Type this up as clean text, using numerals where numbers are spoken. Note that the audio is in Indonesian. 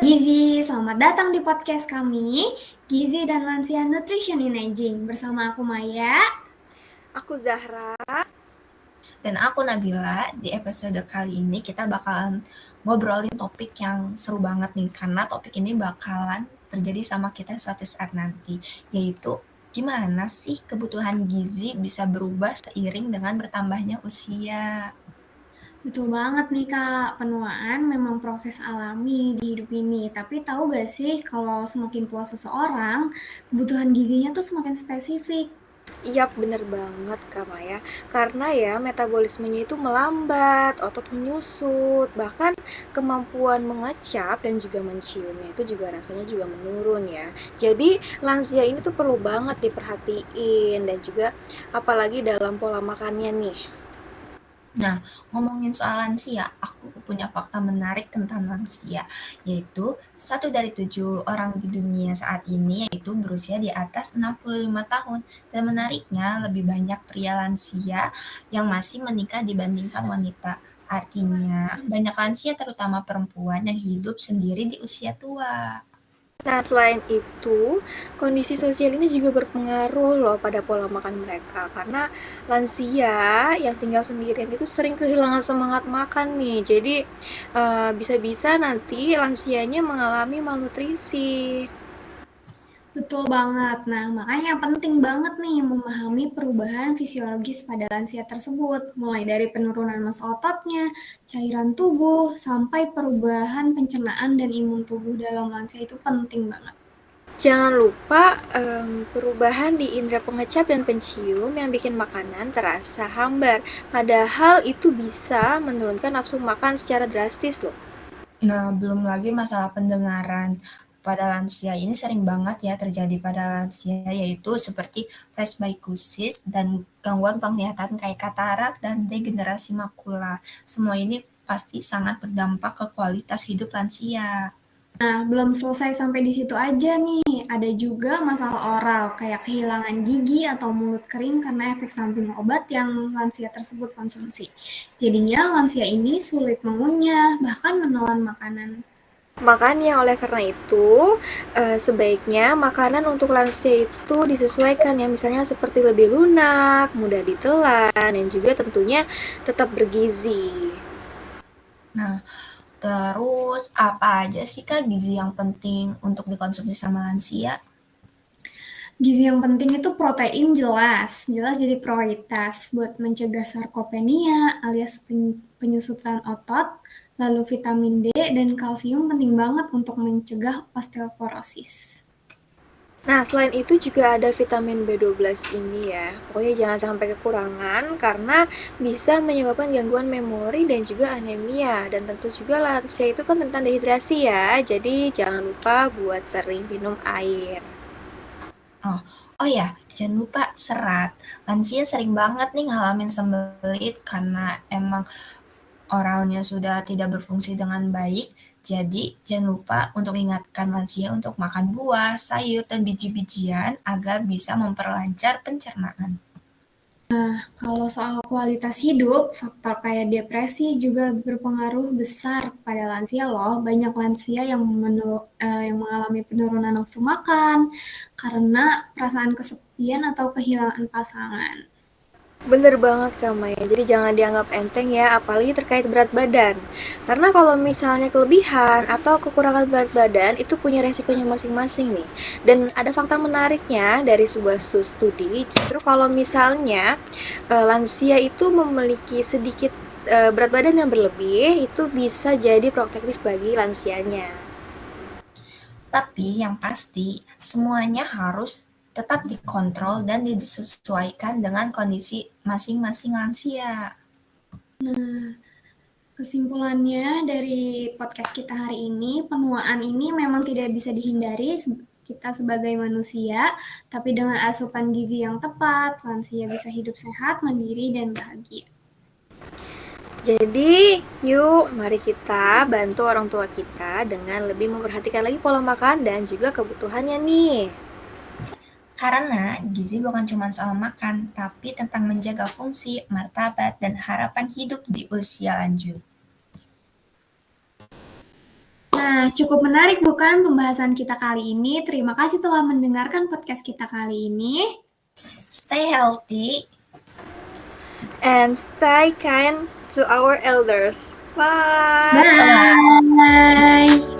Gizi, selamat datang di podcast kami, Gizi dan Lansia Nutrition in Aging. Bersama aku Maya. Aku Zahra. Dan aku Nabila. Di episode kali ini kita bakalan ngobrolin topik yang seru banget nih, karena topik ini bakalan terjadi sama kita suatu saat nanti, yaitu gimana sih kebutuhan gizi bisa berubah seiring dengan bertambahnya usia. Betul banget nih Kak, penuaan memang proses alami di hidup ini. Tapi tahu gak sih kalau semakin tua seseorang, kebutuhan gizinya tuh semakin spesifik. Iya, bener banget Kak Maya. Karena ya metabolismenya itu melambat, otot menyusut, bahkan kemampuan mengecap dan juga menciumnya itu juga rasanya juga menurun ya. Jadi lansia ini tuh perlu banget diperhatiin dan juga apalagi dalam pola makannya nih. Nah, ngomongin soal lansia, aku punya fakta menarik tentang lansia, yaitu 1 dari 7 orang di dunia saat ini yaitu berusia di atas 65 tahun. Dan menariknya, lebih banyak pria lansia yang masih menikah dibandingkan wanita. Artinya, banyak lansia terutama perempuan yang hidup sendiri di usia tua. Nah, selain itu, kondisi sosial ini juga berpengaruh loh pada pola makan mereka. Karena lansia yang tinggal sendirian itu sering kehilangan semangat makan nih. Jadi, bisa-bisa nanti lansianya mengalami malnutrisi. Betul banget. Nah, makanya penting banget nih memahami perubahan fisiologis pada lansia tersebut, mulai dari penurunan massa ototnya, cairan tubuh, sampai perubahan pencernaan dan imun tubuh dalam lansia itu penting banget. Jangan lupa perubahan di indera pengecap dan pencium yang bikin makanan terasa hambar. Padahal itu bisa menurunkan nafsu makan secara drastis loh. Nah, belum lagi masalah pendengaran. Pada lansia ini sering banget ya terjadi pada lansia, yaitu seperti presbycusis dan gangguan penglihatan kayak katarak dan degenerasi makula. Semua ini pasti sangat berdampak ke kualitas hidup lansia. Nah, belum selesai sampai di situ aja nih. Ada juga masalah oral, kayak kehilangan gigi atau mulut kering karena efek samping obat yang lansia tersebut konsumsi. Jadinya lansia ini sulit mengunyah, bahkan menelan makanan. Makanya oleh karena itu, sebaiknya makanan untuk lansia itu disesuaikan ya, misalnya seperti lebih lunak, mudah ditelan, dan juga tentunya tetap bergizi. Nah, terus apa aja sih Kak gizi yang penting untuk dikonsumsi sama lansia? Gizi yang penting itu protein jelas, jelas jadi prioritas buat mencegah sarkopenia alias penyusutan otot, lalu vitamin D dan kalsium penting banget untuk mencegah osteoporosis. Nah, selain itu juga ada vitamin B12 ini ya. Pokoknya jangan sampai kekurangan karena bisa menyebabkan gangguan memori dan juga anemia. Dan tentu juga lansia itu kan rentan dehidrasi ya. Jadi jangan lupa buat sering minum air. Oh, oh ya, jangan lupa serat. Lansia sering banget nih ngalamin sembelit karena emang oralnya sudah tidak berfungsi dengan baik. Jadi, jangan lupa untuk ingatkan lansia untuk makan buah, sayur, dan biji-bijian agar bisa memperlancar pencernaan. Kalau soal kualitas hidup, faktor kayak depresi juga berpengaruh besar pada lansia loh. Banyak lansia yang mengalami penurunan nafsu makan karena perasaan kesepian atau kehilangan pasangan. Bener banget Kak Maya, jadi jangan dianggap enteng ya, apalagi terkait berat badan. Karena kalau misalnya kelebihan atau kekurangan berat badan, itu punya resikonya masing-masing nih. Dan ada fakta menariknya dari sebuah studi, justru kalau misalnya lansia itu memiliki sedikit berat badan yang berlebih, itu bisa jadi protektif bagi lansianya. Tapi yang pasti, semuanya harus tetap dikontrol dan disesuaikan dengan kondisi masing-masing lansia. Kesimpulannya dari podcast kita hari ini, penuaan ini memang tidak bisa dihindari kita sebagai manusia, tapi dengan asupan gizi yang tepat, lansia bisa hidup sehat, mandiri, dan bahagia. Jadi, yuk mari kita bantu orang tua kita dengan lebih memperhatikan lagi pola makan dan juga kebutuhannya nih. Karena gizi bukan cuma soal makan, tapi tentang menjaga fungsi, martabat, dan harapan hidup di usia lanjut. Nah, cukup menarik bukan pembahasan kita kali ini? Terima kasih telah mendengarkan podcast kita kali ini. Stay healthy. And stay kind to our elders. Bye. Bye.